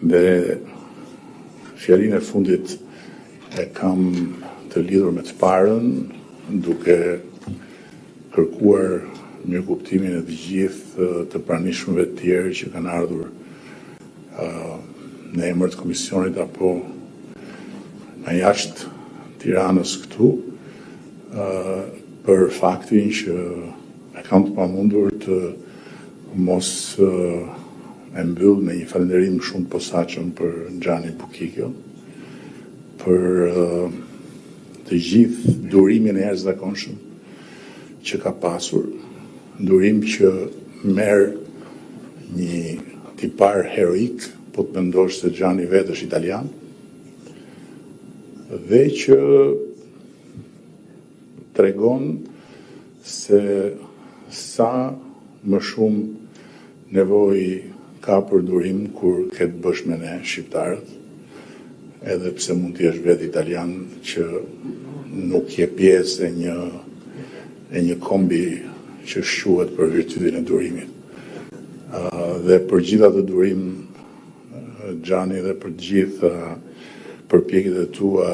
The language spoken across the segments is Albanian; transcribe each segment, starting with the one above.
Dhe fjalinë e fundit e kam të lidhur me të parën, duke kërkuar mirëkuptimin e të gjithë të pranishmëve të tjerë që kanë ardhur në emër të komisionit apo në jashtë Tiranës këtu, për faktin që e kam të pamundur të mos e mbyll me një falënderim shumë të posaçëm për Xhani Bukikjo, për të gjithë durimin e jashtëzakonshëm që ka pasur, durim që merr një tipar heroik, po të mendosh se Xhani vetë është italian, dhe që tregon se sa më shumë nevojë ka për durim kur ke të bësh me ne shqiptarët, edhe pse mund të jesh vetë italian që nuk je pjesë e një kombi që shquhet për virtytin e durimit. Dhe për gjitha të durim, Xhani, dhe për gjitha përpjekjet e tua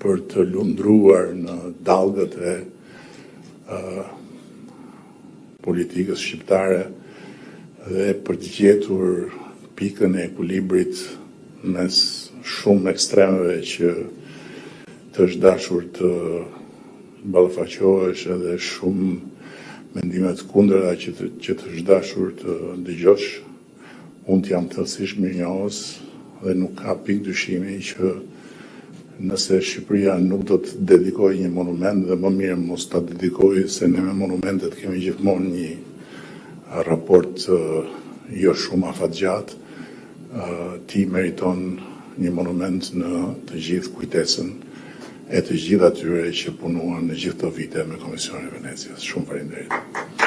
për të lundruar në dallgët e politikës shqiptare dhe për të gjetur pikën e ekuilibrit mes shumë ekstremeve që të është dashur të ballafaqohesh edhe shumë mendime të kundërta që të është dashur të dëgjosh. Unë jam thellësisht mirënjohës dhe nuk ka pikë dyshimi që nëse Shqipëria nuk do të dedikojë një monument, dhe më mirë mos ta dedikojë, se ne me monumentet kemi gjithmonë një raport jo shumë afatgjatë, ti meriton një monument në të gjithë kujtesën e të gjithë atyre që punuan në gjithë këto vite me Komisionin e Venecias. Shumë faleminderit.